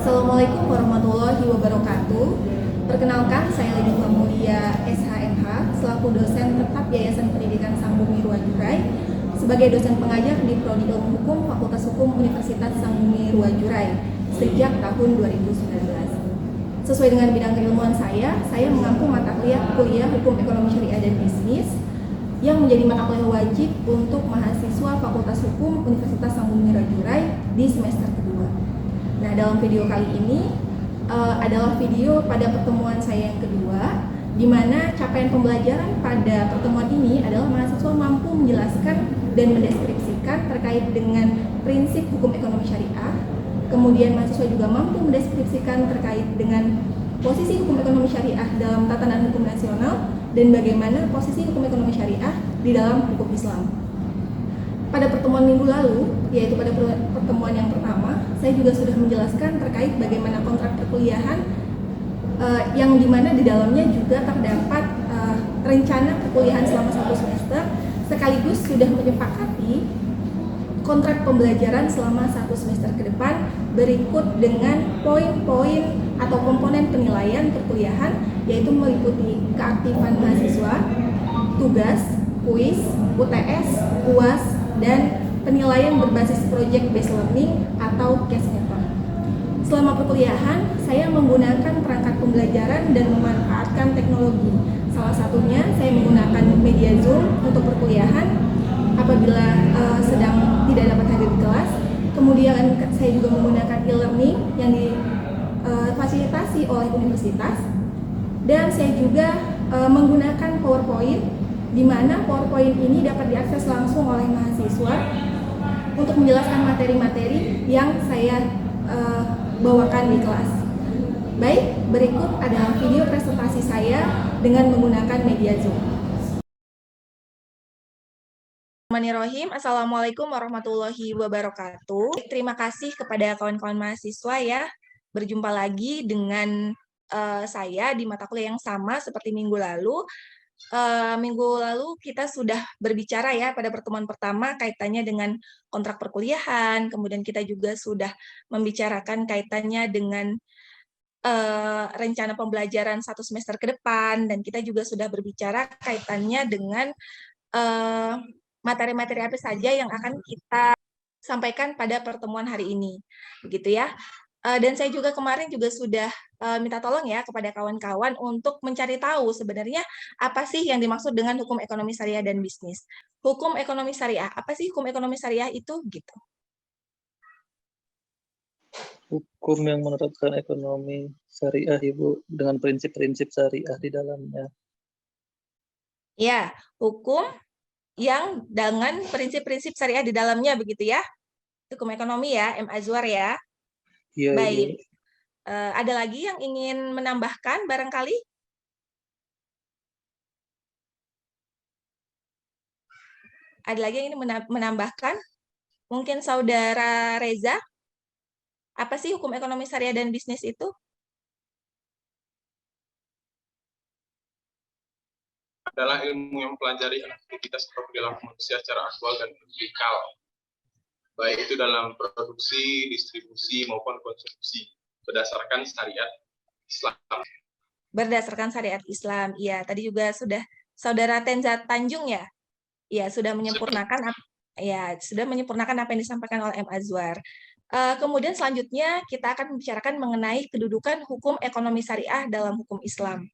Assalamualaikum warahmatullahi wabarakatuh. Perkenalkan, saya Lady Mulia SHMH selaku dosen tetap Yayasan Pendidikan Sang Bumi Ruwajurai sebagai dosen pengajar di Prodi Ilmu Hukum Fakultas Hukum Universitas Sang Bumi Ruwajurai sejak tahun 2019. Sesuai dengan bidang keilmuan saya mengampu mata kuliah Hukum Ekonomi Syariah dan Bisnis yang menjadi mata kuliah wajib untuk mahasiswa Fakultas Hukum Universitas Sang Bumi Ruwajurai di semester kedua. Nah, dalam video kali ini adalah video pada pertemuan saya yang kedua, di mana capaian pembelajaran pada pertemuan ini adalah mahasiswa mampu menjelaskan dan mendeskripsikan terkait dengan prinsip hukum ekonomi syariah. Kemudian mahasiswa juga mampu mendeskripsikan terkait dengan posisi hukum ekonomi syariah dalam tatanan hukum nasional dan bagaimana posisi hukum ekonomi syariah di dalam hukum Islam. Pada pertemuan minggu lalu, yaitu pada pertemuan yang pertama, saya juga sudah menjelaskan terkait bagaimana kontrak perkuliahan yang dimana di dalamnya juga terdapat rencana perkuliahan selama 1 semester, sekaligus sudah menyepakati kontrak pembelajaran selama 1 semester ke depan berikut dengan poin-poin atau komponen penilaian perkuliahan, yaitu meliputi keaktifan mahasiswa, tugas, kuis, UTS, UAS, dan penilaian berbasis project based learning atau case paper. Selama perkuliahan, saya menggunakan perangkat pembelajaran dan memanfaatkan teknologi. Salah satunya saya menggunakan media Zoom untuk perkuliahan apabila sedang tidak dapat hadir di kelas. Kemudian saya juga menggunakan e-learning yang difasilitasi oleh universitas. Dan saya juga menggunakan PowerPoint, di mana PowerPoint ini dapat diakses langsung oleh mahasiswa untuk menjelaskan materi-materi yang saya bawakan di kelas. Baik, berikut adalah video presentasi saya dengan menggunakan media Zoom. Bismillahirrahmanirrahim. Assalamualaikum warahmatullahi wabarakatuh. Terima kasih kepada kawan-kawan mahasiswa ya. Berjumpa lagi dengan saya di mata kuliah yang sama seperti minggu lalu. Minggu lalu kita sudah berbicara ya pada pertemuan pertama kaitannya dengan kontrak perkuliahan, kemudian kita juga sudah membicarakan kaitannya dengan rencana pembelajaran 1 semester ke depan, dan kita juga sudah berbicara kaitannya dengan materi-materi apa saja yang akan kita sampaikan pada pertemuan hari ini, begitu ya. Dan saya juga kemarin juga sudah minta tolong ya kepada kawan-kawan untuk mencari tahu sebenarnya apa sih yang dimaksud dengan hukum ekonomi syariah dan bisnis. Hukum ekonomi syariah, apa sih hukum ekonomi syariah itu gitu? Hukum yang menerapkan ekonomi syariah, Ibu, dengan prinsip-prinsip syariah di dalamnya. Ya, hukum yang dengan prinsip-prinsip syariah di dalamnya begitu ya. Hukum ekonomi ya, M. Azwar ya. Iya, Baik. Ibu. Ada lagi yang ingin menambahkan barangkali? Ada lagi yang ingin menambahkan? Mungkin Saudara Reza? Apa sih hukum ekonomi syariah dan bisnis itu? Adalah ilmu yang mempelajari aktivitas perilaku manusia secara aktual dan empirikal, baik itu dalam produksi, distribusi, maupun konsumsi, berdasarkan syariat Islam. Berdasarkan syariat Islam, iya. Tadi juga sudah Saudara Tenza Tanjung ya, ya sudah menyempurnakan, apa yang disampaikan oleh M. Azwar. Kemudian selanjutnya kita akan membicarakan mengenai kedudukan hukum ekonomi syariah dalam hukum Islam.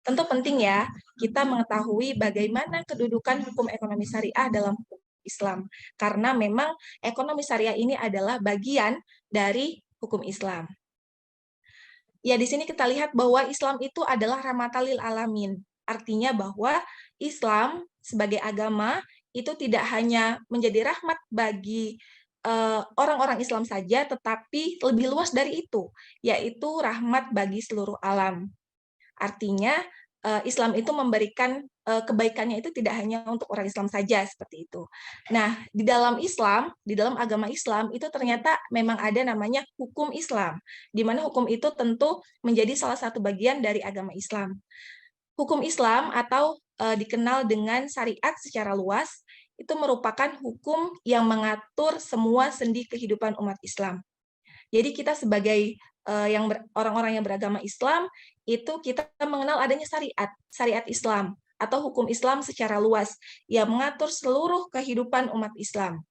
Tentu penting ya kita mengetahui bagaimana kedudukan hukum ekonomi syariah dalam hukum Islam, karena memang ekonomi syariah ini adalah bagian dari hukum Islam. Ya, di sini kita lihat bahwa Islam itu adalah rahmatan lil alamin. Artinya bahwa Islam sebagai agama itu tidak hanya menjadi rahmat bagi orang-orang Islam saja, tetapi lebih luas dari itu, yaitu rahmat bagi seluruh alam. Artinya Islam itu memberikan kebaikannya itu tidak hanya untuk orang Islam saja, seperti itu. Nah, di dalam Islam, di dalam agama Islam itu ternyata memang ada namanya hukum Islam, di mana hukum itu tentu menjadi salah satu bagian dari agama Islam. Hukum Islam atau dikenal dengan syariat secara luas, itu merupakan hukum yang mengatur semua sendi kehidupan umat Islam. Jadi kita sebagai orang-orang yang beragama Islam, itu kita mengenal adanya syariat Islam, atau hukum Islam secara luas, yang mengatur seluruh kehidupan umat Islam.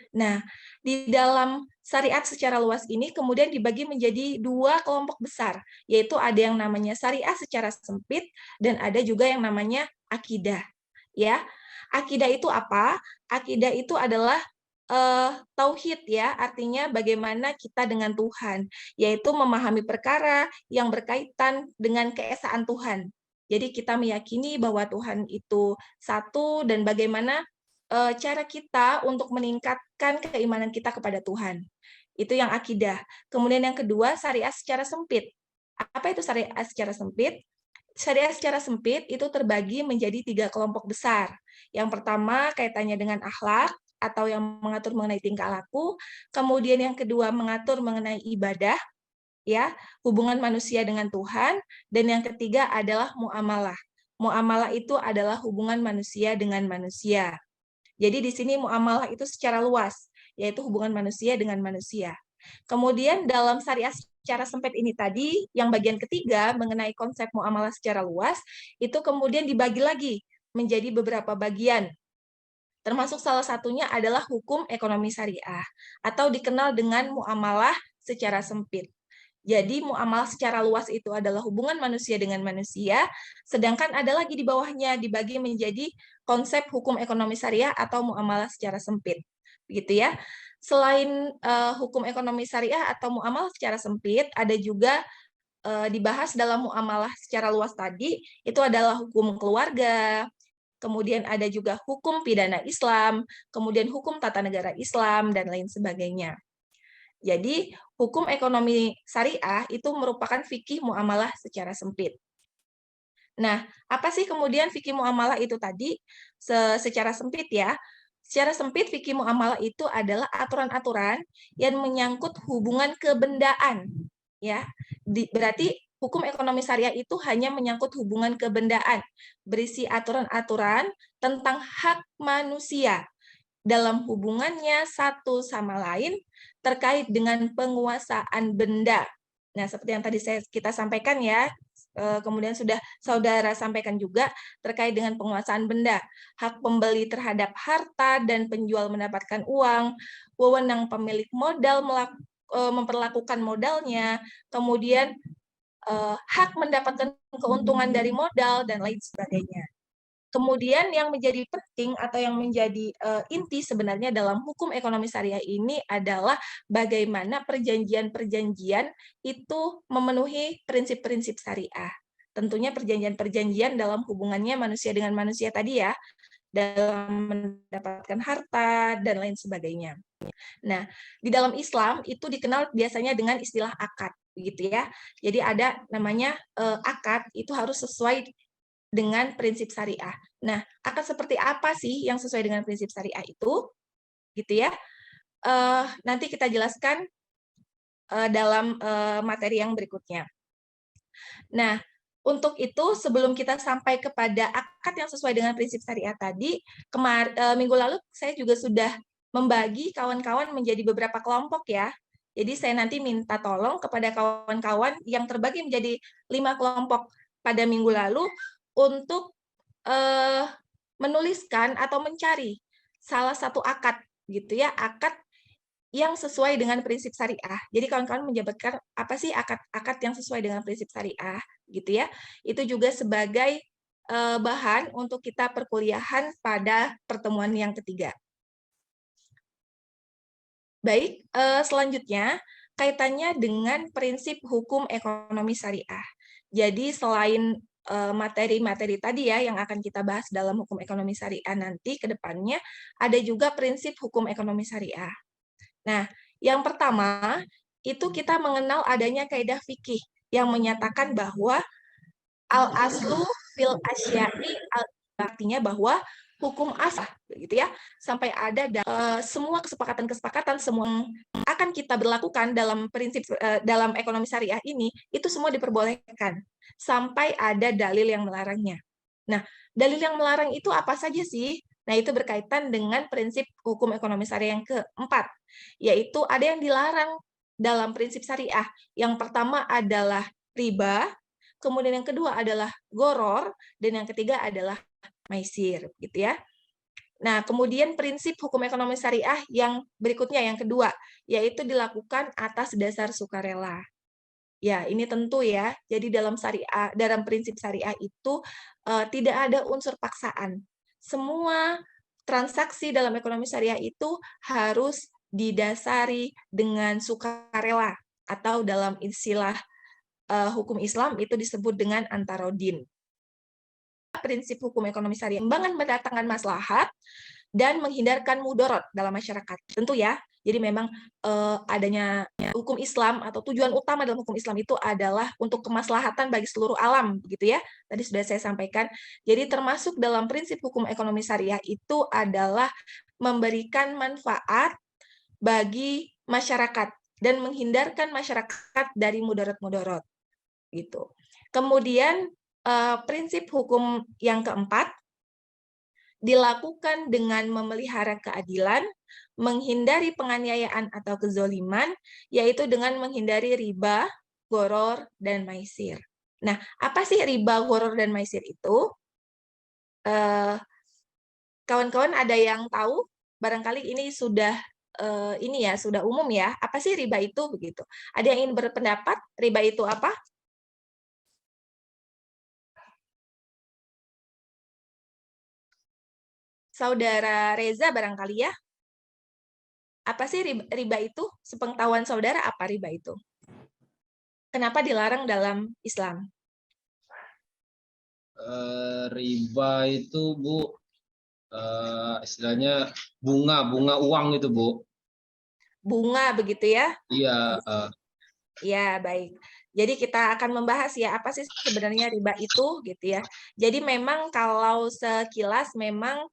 Nah, di dalam syariat secara luas ini kemudian dibagi menjadi 2 kelompok besar, yaitu ada yang namanya syariah secara sempit dan ada juga yang namanya akidah. Ya, akidah itu apa? Akidah itu adalah tauhid ya, artinya bagaimana kita dengan Tuhan, yaitu memahami perkara yang berkaitan dengan keesaan Tuhan. Jadi kita meyakini bahwa Tuhan itu satu dan bagaimana cara kita untuk meningkatkan keimanan kita kepada Tuhan. Itu yang akidah. Kemudian yang kedua, syariah secara sempit. Apa itu syariah secara sempit? Syariah secara sempit itu terbagi menjadi 3 kelompok besar. Yang pertama kaitannya dengan akhlak atau yang mengatur mengenai tingkah laku. Kemudian yang kedua mengatur mengenai ibadah, ya, hubungan manusia dengan Tuhan. Dan yang ketiga adalah muamalah. Muamalah itu adalah hubungan manusia dengan manusia. Jadi di sini muamalah itu secara luas, yaitu hubungan manusia dengan manusia. Kemudian dalam syariah secara sempit ini tadi, yang bagian ketiga mengenai konsep muamalah secara luas, itu kemudian dibagi lagi menjadi beberapa bagian. Termasuk salah satunya adalah hukum ekonomi syariah, atau dikenal dengan muamalah secara sempit. Jadi muamalah secara luas itu adalah hubungan manusia dengan manusia, sedangkan ada lagi di bawahnya dibagi menjadi konsep hukum ekonomi syariah atau muamalah secara sempit. Begitu ya. Selain hukum ekonomi syariah atau muamalah secara sempit, ada juga dibahas dalam muamalah secara luas tadi, itu adalah hukum keluarga, kemudian ada juga hukum pidana Islam, kemudian hukum tata negara Islam, dan lain sebagainya. Jadi, hukum ekonomi syariah itu merupakan fikih muamalah secara sempit. Nah, apa sih kemudian fikih muamalah itu tadi? Secara sempit ya. Secara sempit fikih muamalah itu adalah aturan-aturan yang menyangkut hubungan kebendaan. Ya, berarti hukum ekonomi syariah itu hanya menyangkut hubungan kebendaan, berisi aturan-aturan tentang hak manusia dalam hubungannya satu sama lain terkait dengan penguasaan benda. Nah, seperti yang tadi kita sampaikan ya, kemudian sudah saudara sampaikan juga terkait dengan penguasaan benda, hak pembeli terhadap harta dan penjual mendapatkan uang, wewenang pemilik modal memperlakukan modalnya, kemudian hak mendapatkan keuntungan dari modal, dan lain sebagainya. Kemudian yang menjadi penting atau yang menjadi inti sebenarnya dalam hukum ekonomi syariah ini adalah bagaimana perjanjian-perjanjian itu memenuhi prinsip-prinsip syariah. Tentunya perjanjian-perjanjian dalam hubungannya manusia dengan manusia tadi ya, dalam mendapatkan harta dan lain sebagainya. Nah, di dalam Islam itu dikenal biasanya dengan istilah akad, begitu ya. Jadi ada namanya akad itu harus sesuai dengan prinsip syariah. Nah, akad seperti apa sih yang sesuai dengan prinsip syariah itu? Gitu ya. Nanti kita jelaskan dalam materi yang berikutnya. Nah, untuk itu sebelum kita sampai kepada akad yang sesuai dengan prinsip syariah tadi, minggu lalu saya juga sudah membagi kawan-kawan menjadi beberapa kelompok ya. Jadi saya nanti minta tolong kepada kawan-kawan yang terbagi menjadi 5 kelompok pada minggu lalu untuk menuliskan atau mencari salah satu akad gitu ya, akad yang sesuai dengan prinsip syariah. Jadi kawan-kawan menjabarkan apa sih akad-akad yang sesuai dengan prinsip syariah gitu ya. Itu juga sebagai bahan untuk kita perkuliahan pada pertemuan yang ketiga. Baik, selanjutnya kaitannya dengan prinsip hukum ekonomi syariah. Jadi selain materi-materi tadi ya yang akan kita bahas dalam hukum ekonomi syariah nanti ke depannya, ada juga prinsip hukum ekonomi syariah. Nah, yang pertama itu kita mengenal adanya kaidah fikih yang menyatakan bahwa al-aslu fil asya'i, artinya bahwa hukum asal begitu ya, sampai ada semua kesepakatan semua akan kita berlakukan dalam prinsip dalam ekonomi syariah ini itu semua diperbolehkan sampai ada dalil yang melarangnya. Nah, dalil yang melarang itu apa saja sih? Nah, itu berkaitan dengan prinsip hukum ekonomi syariah yang keempat, yaitu ada yang dilarang dalam prinsip syariah. Yang pertama adalah riba, kemudian yang kedua adalah goror, dan yang ketiga adalah maisir, gitu ya. Nah, kemudian prinsip hukum ekonomi syariah yang berikutnya, yang kedua, yaitu dilakukan atas dasar sukarela. Ya, ini tentu ya. Jadi dalam syariah, dalam prinsip syariah itu tidak ada unsur paksaan. Semua transaksi dalam ekonomi syariah itu harus didasari dengan sukarela, atau dalam istilah hukum Islam itu disebut dengan antarodin. Prinsip hukum ekonomi syariah membangun mendatangkan maslahat dan menghindarkan mudorot dalam masyarakat. Tentu ya. Jadi memang adanya hukum Islam atau tujuan utama dalam hukum Islam itu adalah untuk kemaslahatan bagi seluruh alam, begitu ya. Tadi sudah saya sampaikan. Jadi termasuk dalam prinsip hukum ekonomi syariah itu adalah memberikan manfaat bagi masyarakat dan menghindarkan masyarakat dari mudorot-mudorot. Gitu. Kemudian prinsip hukum yang keempat dilakukan dengan memelihara keadilan, menghindari penganiayaan atau kezoliman, yaitu dengan menghindari riba, goror, dan maisir. Nah, apa sih riba, goror, dan maisir itu? Kawan-kawan ada yang tahu? Barangkali ini sudah sudah umum ya. Apa sih riba itu begitu? Ada yang ingin berpendapat riba itu apa? Saudara Reza barangkali ya. Apa sih riba itu? Sepengetahuan saudara, apa riba itu? Kenapa dilarang dalam Islam? Riba itu, Bu, istilahnya bunga uang itu, Bu. Bunga begitu ya? Iya. Ya, baik. Jadi kita akan membahas ya apa sih sebenarnya riba itu gitu ya. Jadi memang kalau sekilas memang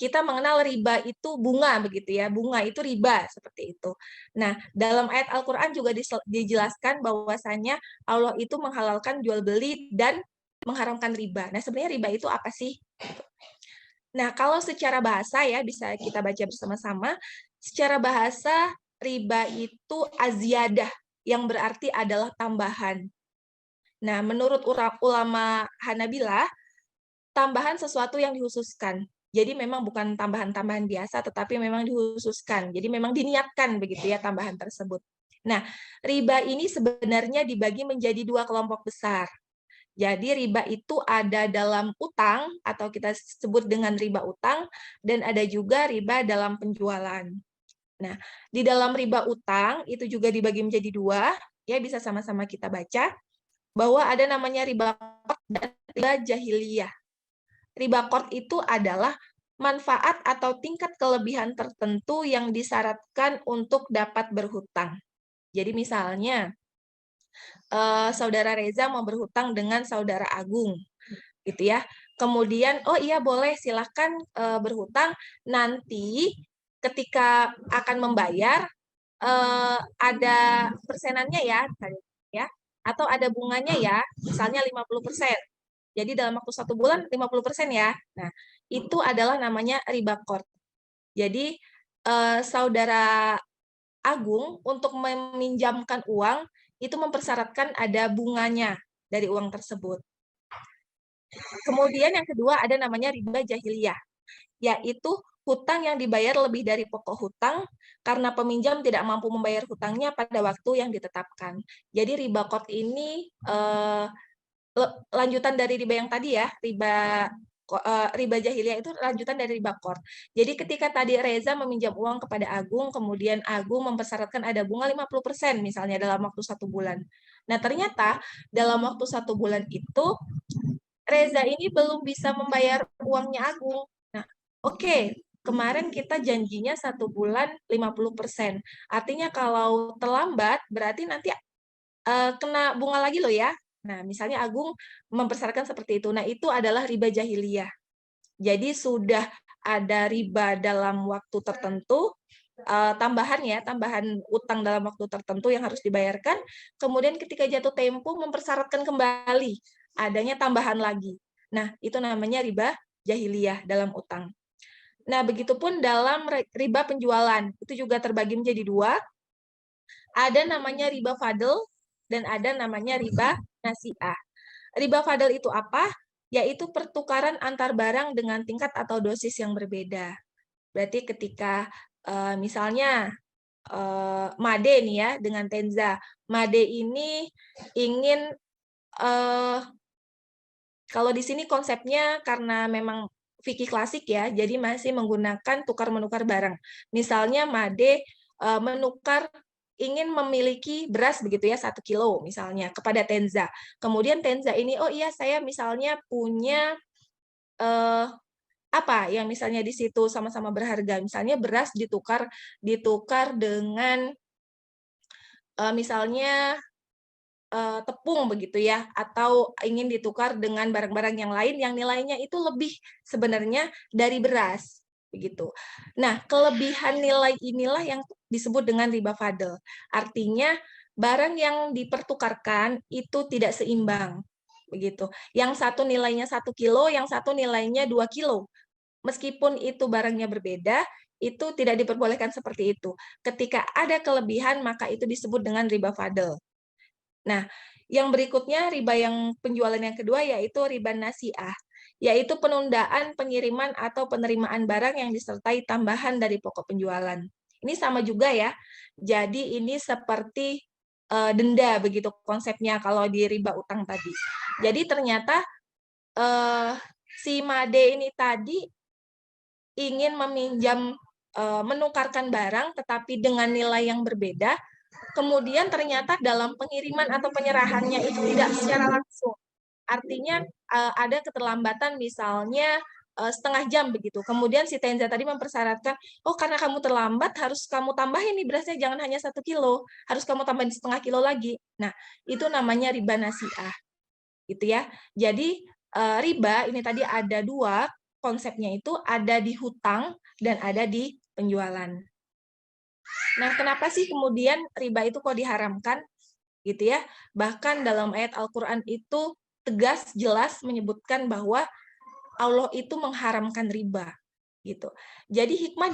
kita mengenal riba itu bunga begitu ya. Bunga itu riba seperti itu. Nah, dalam ayat Al-Qur'an juga dijelaskan bahwasanya Allah itu menghalalkan jual beli dan mengharamkan riba. Nah, sebenarnya riba itu apa sih? Nah, kalau secara bahasa ya bisa kita baca bersama-sama. Secara bahasa riba itu aziyadah, yang berarti adalah tambahan. Nah, menurut ulama Hanabilah, tambahan sesuatu yang dikhususkan. Jadi memang bukan tambahan-tambahan biasa, tetapi memang dikhususkan. Jadi memang diniatkan begitu ya tambahan tersebut. Nah, riba ini sebenarnya dibagi menjadi dua kelompok besar. Jadi riba itu ada dalam utang, atau kita sebut dengan riba utang, dan ada juga riba dalam penjualan. Nah, di dalam riba utang itu juga dibagi menjadi dua, ya bisa sama-sama kita baca, bahwa ada namanya riba qard dan riba jahiliyah. Riba qard itu adalah manfaat atau tingkat kelebihan tertentu yang disyaratkan untuk dapat berhutang. Jadi misalnya, saudara Reza mau berhutang dengan saudara Agung, gitu ya. Kemudian, oh iya boleh silahkan berhutang, nanti ketika akan membayar ada persenannya ya, atau ada bunganya ya, misalnya 50%. Jadi dalam waktu 1 bulan 50% ya. Nah, itu adalah namanya riba qard. Jadi saudara Agung untuk meminjamkan uang itu mempersyaratkan ada bunganya dari uang tersebut. Kemudian yang kedua ada namanya riba jahiliyah, yaitu hutang yang dibayar lebih dari pokok hutang karena peminjam tidak mampu membayar hutangnya pada waktu yang ditetapkan. Jadi riba qard ini lanjutan dari riba yang tadi ya, riba jahiliyah itu lanjutan dari riba qard. Jadi ketika tadi Reza meminjam uang kepada Agung, kemudian Agung mempersyaratkan ada bunga 50% misalnya dalam waktu 1 bulan. Nah, ternyata dalam waktu 1 bulan itu Reza ini belum bisa membayar uangnya Agung. Nah, oke, kemarin kita janjinya 1 bulan 50%. Artinya kalau terlambat berarti nanti kena bunga lagi loh ya. Nah, misalnya Agung mempersyaratkan seperti itu. Nah, itu adalah riba jahiliyah. Jadi sudah ada riba dalam waktu tertentu, tambahan utang dalam waktu tertentu yang harus dibayarkan. Kemudian ketika jatuh tempo mempersyaratkan kembali adanya tambahan lagi. Nah, itu namanya riba jahiliyah dalam utang. Nah, begitupun dalam riba penjualan, itu juga terbagi menjadi dua. ada namanya riba fadl dan ada namanya riba nasi'ah. Riba fadl itu apa? Yaitu pertukaran antar barang dengan tingkat atau dosis yang berbeda. Berarti ketika misalnya Made nih ya dengan Tenza. Made ini ingin kalau di sini konsepnya karena memang fikih klasik ya, jadi masih menggunakan tukar-menukar barang. Misalnya Made ingin memiliki beras begitu ya 1 kilo misalnya kepada Tenza. Kemudian Tenza ini, oh iya saya misalnya punya apa yang misalnya di situ sama-sama berharga. Misalnya beras ditukar dengan misalnya tepung begitu ya, atau ingin ditukar dengan barang-barang yang lain yang nilainya itu lebih sebenarnya dari beras begitu. Nah, kelebihan nilai inilah yang disebut dengan riba fadl. Artinya barang yang dipertukarkan itu tidak seimbang begitu. Yang satu nilainya 1 kilo, yang satu nilainya 2 kilo. Meskipun itu barangnya berbeda, itu tidak diperbolehkan seperti itu. Ketika ada kelebihan, maka itu disebut dengan riba fadl. Nah, yang berikutnya riba yang penjualan yang kedua yaitu riba nasi'ah, yaitu penundaan pengiriman atau penerimaan barang yang disertai tambahan dari pokok penjualan. Ini sama juga ya. Jadi ini seperti denda begitu konsepnya kalau di riba utang tadi. Jadi ternyata si Made ini tadi ingin menukarkan barang tetapi dengan nilai yang berbeda. Kemudian ternyata dalam pengiriman atau penyerahannya itu tidak secara langsung. Artinya ada keterlambatan misalnya setengah jam begitu. Kemudian si Tenza tadi mempersyaratkan, oh karena kamu terlambat harus kamu tambahin nih berasnya jangan hanya 1 kilo, harus kamu tambahin setengah kilo lagi. Nah, itu namanya riba nasi'ah. Gitu ya. Jadi riba ini tadi ada 2 konsepnya itu, ada di hutang dan ada di penjualan. Nah, kenapa sih kemudian riba itu kok diharamkan? Gitu ya. Bahkan dalam ayat Al-Qur'an itu tegas jelas menyebutkan bahwa Allah itu mengharamkan riba. Gitu. Jadi hikmah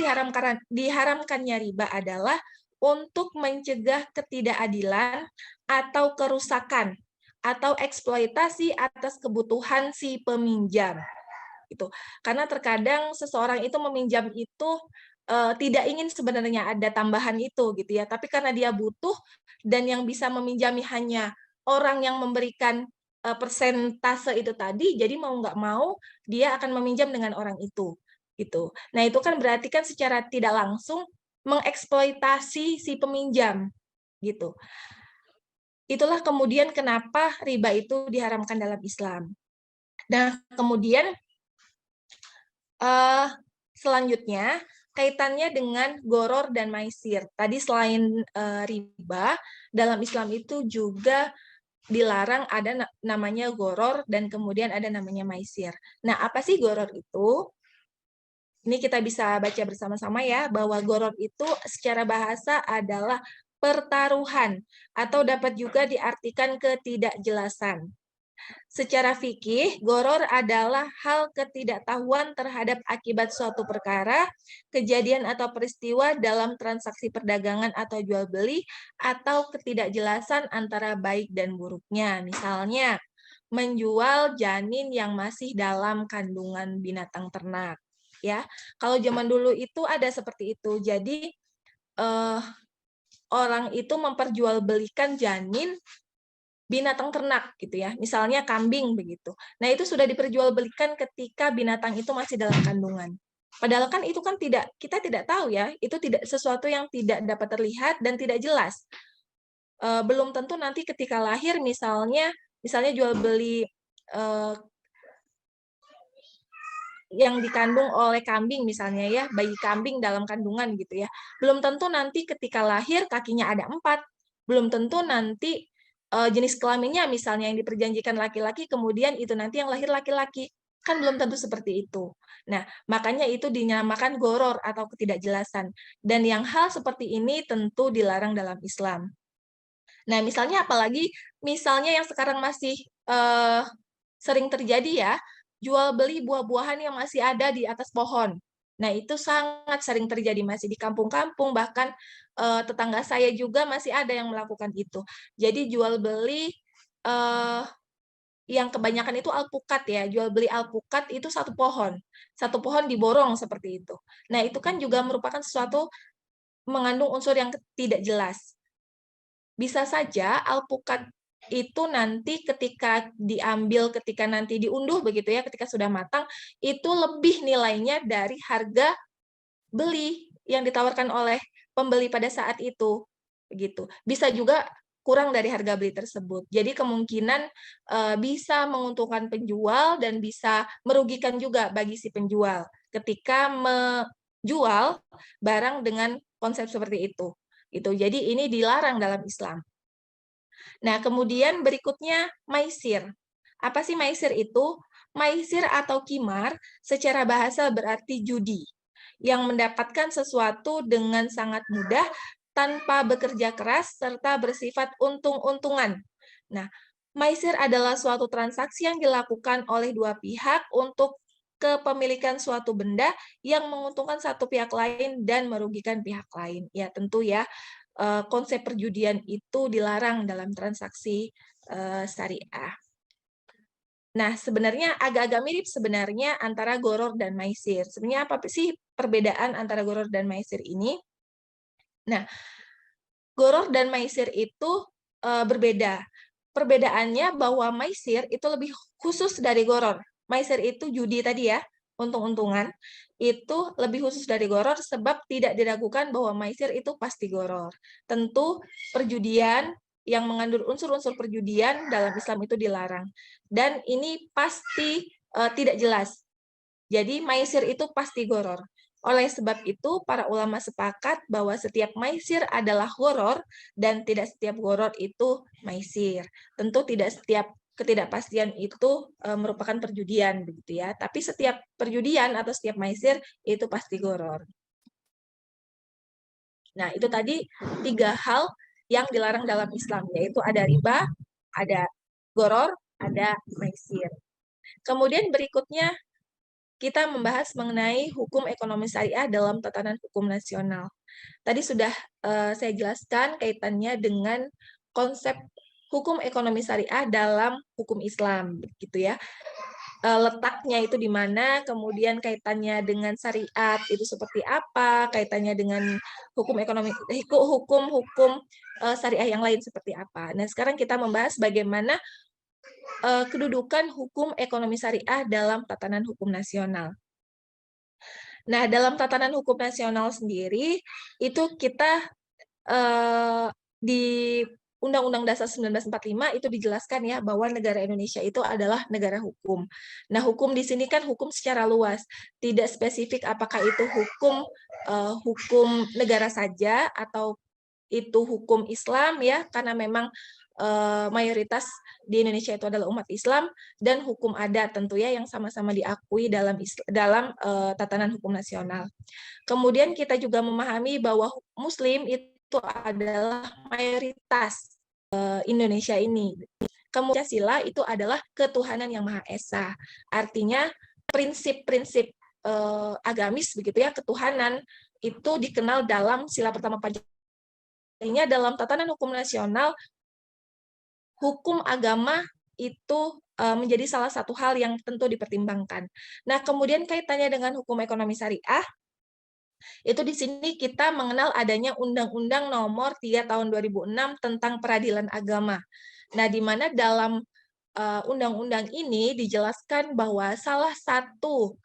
diharamkannya riba adalah untuk mencegah ketidakadilan atau kerusakan atau eksploitasi atas kebutuhan si peminjam. Gitu. Karena terkadang seseorang itu meminjam itu tidak ingin sebenarnya ada tambahan itu gitu ya, tapi karena dia butuh dan yang bisa meminjami hanya orang yang memberikan persentase itu tadi, jadi mau nggak mau dia akan meminjam dengan orang itu gitu. Nah itu kan berarti kan secara tidak langsung mengeksploitasi si peminjam gitu. Itulah kemudian kenapa riba itu diharamkan dalam Islam. Nah kemudian selanjutnya kaitannya dengan goror dan maisir. Tadi selain riba, dalam Islam itu juga dilarang ada namanya goror dan kemudian ada namanya maisir. Nah, apa sih goror itu? Ini kita bisa baca bersama-sama ya, bahwa goror itu secara bahasa adalah pertaruhan atau dapat juga diartikan ketidakjelasan. Secara fikih, goror adalah hal ketidaktahuan terhadap akibat suatu perkara, kejadian atau peristiwa dalam transaksi perdagangan atau jual beli, atau ketidakjelasan antara baik dan buruknya. Misalnya, menjual janin yang masih dalam kandungan binatang ternak. Ya, kalau zaman dulu itu ada seperti itu. Jadi orang itu memperjualbelikan janin binatang ternak gitu ya, misalnya kambing begitu. Nah itu sudah diperjualbelikan ketika binatang itu masih dalam kandungan. Padahal kan itu kan kita tidak tahu ya, itu tidak sesuatu yang tidak dapat terlihat dan tidak jelas. Belum tentu nanti ketika lahir misalnya jual beli yang dikandung oleh kambing misalnya ya, bayi kambing dalam kandungan gitu ya. Belum tentu nanti ketika lahir kakinya ada 4, belum tentu nanti jenis kelaminnya misalnya yang diperjanjikan laki-laki, kemudian itu nanti yang lahir laki-laki. Kan belum tentu seperti itu. Nah, makanya itu dinamakan goror atau ketidakjelasan. Dan yang hal seperti ini tentu dilarang dalam Islam. Nah, misalnya apalagi, misalnya yang sekarang masih sering terjadi ya, jual beli buah-buahan yang masih ada di atas pohon. Nah, itu sangat sering terjadi masih di kampung-kampung, bahkan tetangga saya juga masih ada yang melakukan itu. Jadi jual beli yang kebanyakan itu alpukat ya, jual beli alpukat itu satu pohon diborong seperti itu. Nah, itu kan juga merupakan sesuatu mengandung unsur yang tidak jelas. Bisa saja alpukat itu nanti ketika diambil, ketika nanti diunduh begitu ya, ketika sudah matang, itu lebih nilainya dari harga beli yang ditawarkan oleh pembeli pada saat itu. Begitu. Bisa juga kurang dari harga beli tersebut. Jadi kemungkinan bisa menguntungkan penjual dan bisa merugikan juga bagi si penjual ketika menjual barang dengan konsep seperti itu. Gitu. Jadi ini dilarang dalam Islam. Nah, kemudian berikutnya maisir. Apa sih maisir itu? Maisir atau kimar secara bahasa berarti judi, yang mendapatkan sesuatu dengan sangat mudah tanpa bekerja keras serta bersifat untung-untungan. Nah, maisir adalah suatu transaksi yang dilakukan oleh dua pihak untuk kepemilikan suatu benda yang menguntungkan satu pihak lain dan merugikan pihak lain. Ya, tentu ya, konsep perjudian itu dilarang dalam transaksi syariah. Nah, sebenarnya agak-agak mirip sebenarnya antara goror dan maisir. Sebenarnya apa sih perbedaan antara goror dan maisir ini? Nah, goror dan maisir itu berbeda. Perbedaannya bahwa maisir itu lebih khusus dari goror. Maisir itu judi tadi ya, untung-untungan. Itu lebih khusus dari goror sebab tidak diragukan bahwa maisir itu pasti goror. Tentu perjudian yang mengandung unsur-unsur perjudian dalam Islam itu dilarang. Dan ini pasti tidak jelas. Jadi maisir itu pasti goror. Oleh sebab itu, para ulama sepakat bahwa setiap maisir adalah goror dan tidak setiap goror itu maisir. Tentu tidak setiap ketidakpastian itu merupakan perjudian, begitu ya. Tapi setiap perjudian atau setiap maisir itu pasti goror. Nah, itu tadi 3 hal yang dilarang dalam Islam, yaitu ada riba, ada goror, ada maisir. Kemudian berikutnya kita membahas mengenai hukum ekonomi syariah dalam tatanan hukum nasional. Tadi sudah saya jelaskan kaitannya dengan konsep hukum ekonomi syariah dalam hukum Islam, gitu ya. Letaknya itu di mana, kemudian kaitannya dengan syariat itu seperti apa, kaitannya dengan hukum ekonomi, hukum syariah yang lain seperti apa. Nah, sekarang kita membahas bagaimana kedudukan hukum ekonomi syariah dalam tatanan hukum nasional. Nah, dalam tatanan hukum nasional sendiri, itu kita di Undang-Undang Dasar 1945 itu dijelaskan ya bahwa negara Indonesia itu adalah negara hukum. Nah, hukum di sini kan hukum secara luas, tidak spesifik apakah itu hukum negara saja atau itu hukum Islam ya, karena memang mayoritas di Indonesia itu adalah umat Islam, dan hukum adat tentu ya yang sama-sama diakui dalam tatanan hukum nasional. Kemudian kita juga memahami bahwa Muslim itu adalah mayoritas Indonesia ini. Kemudian Pancasila itu adalah ketuhanan yang Maha Esa. Artinya prinsip-prinsip agamis begitu ya, ketuhanan itu dikenal dalam sila pertama Pancasila. Dalam tatanan hukum nasional, hukum agama itu menjadi salah satu hal yang tentu dipertimbangkan. Nah, kemudian kaitannya dengan hukum ekonomi syariah, itu di sini kita mengenal adanya Undang-Undang Nomor 3 Tahun 2006 tentang Peradilan Agama. Nah, di mana dalam undang-undang ini dijelaskan bahwa salah satu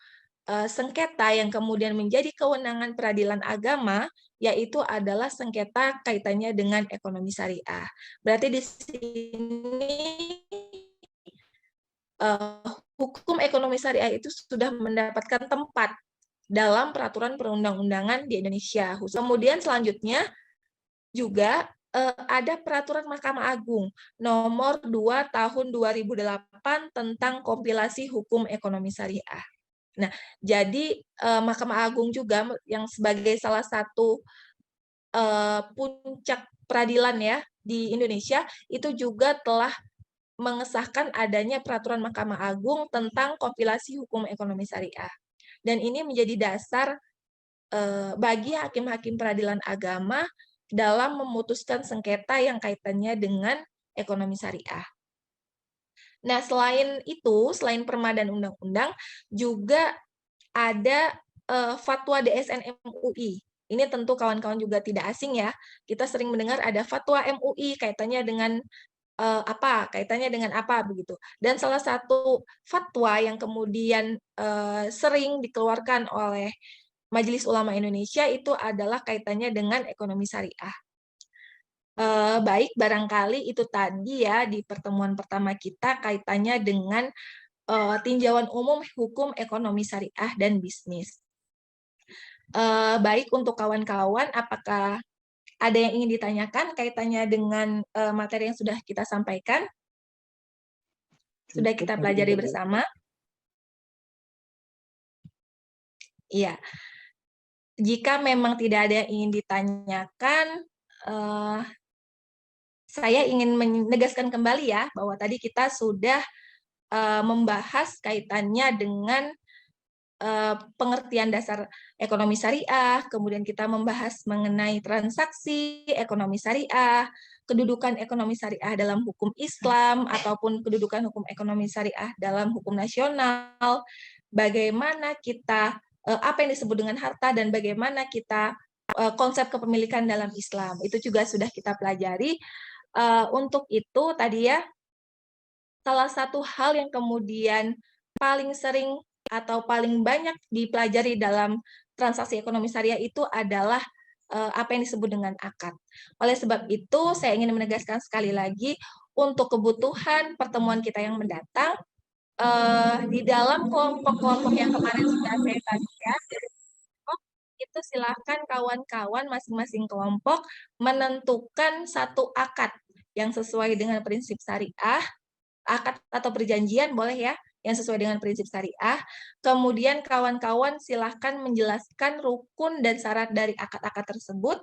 sengketa yang kemudian menjadi kewenangan peradilan agama, yaitu adalah sengketa kaitannya dengan ekonomi syariah. Berarti di sini hukum ekonomi syariah itu sudah mendapatkan tempat dalam peraturan perundang-undangan di Indonesia. Kemudian selanjutnya juga ada peraturan Mahkamah Agung nomor 2 tahun 2008 tentang kompilasi hukum ekonomi syariah. Nah, jadi Mahkamah Agung juga yang sebagai salah satu puncak peradilan ya di Indonesia itu juga telah mengesahkan adanya peraturan Mahkamah Agung tentang kompilasi hukum ekonomi syariah. dan ini menjadi dasar bagi hakim-hakim peradilan agama dalam memutuskan sengketa yang kaitannya dengan ekonomi syariah. Nah, selain itu, selain perma dan undang-undang, juga ada fatwa DSN MUI. Ini tentu kawan-kawan juga tidak asing ya. Kita sering mendengar ada fatwa MUI kaitannya dengan apa, kaitannya dengan apa begitu. Dan salah satu fatwa yang kemudian sering dikeluarkan oleh Majelis Ulama Indonesia itu adalah kaitannya dengan ekonomi syariah. Baik, barangkali itu tadi ya di pertemuan pertama kita kaitannya dengan tinjauan umum hukum ekonomi syariah dan bisnis. Baik, untuk kawan-kawan, apakah ada yang ingin ditanyakan kaitannya dengan materi yang sudah kita sampaikan? Sudah kita pelajari bersama? Iya. Jika memang tidak ada yang ingin ditanyakan, saya ingin menegaskan kembali ya, bahwa tadi kita sudah membahas kaitannya dengan pengertian dasar ekonomi syariah, kemudian kita membahas mengenai transaksi ekonomi syariah, kedudukan ekonomi syariah dalam hukum Islam, ataupun kedudukan hukum ekonomi syariah dalam hukum nasional, bagaimana kita, apa yang disebut dengan harta, dan bagaimana kita konsep kepemilikan dalam Islam. Itu juga sudah kita pelajari. Untuk itu tadi ya, salah satu hal yang kemudian paling sering atau paling banyak dipelajari dalam transaksi ekonomi syariah itu adalah apa yang disebut dengan akad. Oleh sebab itu, saya ingin menegaskan sekali lagi, untuk kebutuhan pertemuan kita yang mendatang, di dalam kelompok-kelompok yang kemarin sudah saya tadi ya, itu silakan kawan-kawan masing-masing kelompok menentukan satu akad yang sesuai dengan prinsip syariah, akad atau perjanjian boleh ya, yang sesuai dengan prinsip syariah. Kemudian kawan-kawan silahkan menjelaskan rukun dan syarat dari akad-akad tersebut.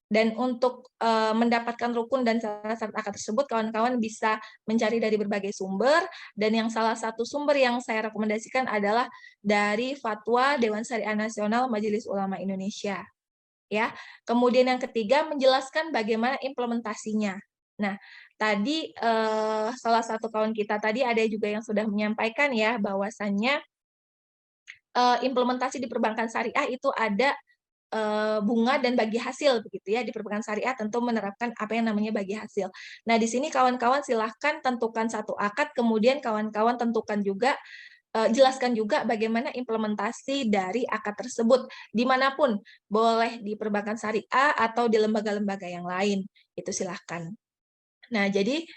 Dan untuk mendapatkan rukun dan syarat akad tersebut, kawan-kawan bisa mencari dari berbagai sumber. Dan yang salah satu sumber yang saya rekomendasikan adalah dari Fatwa Dewan Syariah Nasional Majelis Ulama Indonesia. Ya. Kemudian yang ketiga, menjelaskan bagaimana implementasinya. Nah, tadi salah satu kawan kita tadi ada juga yang sudah menyampaikan ya, bahwasannya implementasi di perbankan syariah itu ada bunga dan bagi hasil begitu ya. Di perbankan syariah tentu menerapkan apa yang namanya bagi hasil. Nah, di sini kawan-kawan silahkan tentukan satu akad, kemudian kawan-kawan tentukan juga, jelaskan juga bagaimana implementasi dari akad tersebut dimanapun, boleh di perbankan syariah atau di lembaga-lembaga yang lain, itu silahkan. Nah, jadi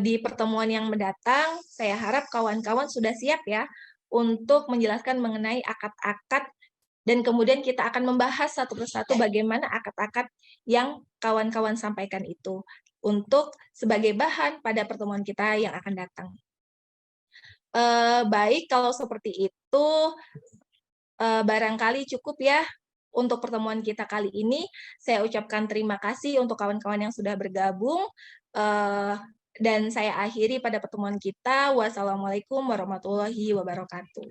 di pertemuan yang mendatang, saya harap kawan-kawan sudah siap ya untuk menjelaskan mengenai akad-akad, dan kemudian kita akan membahas satu persatu bagaimana akad-akad yang kawan-kawan sampaikan itu untuk sebagai bahan pada pertemuan kita yang akan datang. Baik, kalau seperti itu, barangkali cukup ya untuk pertemuan kita kali ini. Saya ucapkan terima kasih untuk kawan-kawan yang sudah bergabung. Dan saya akhiri pada pertemuan kita. Wassalamualaikum warahmatullahi wabarakatuh.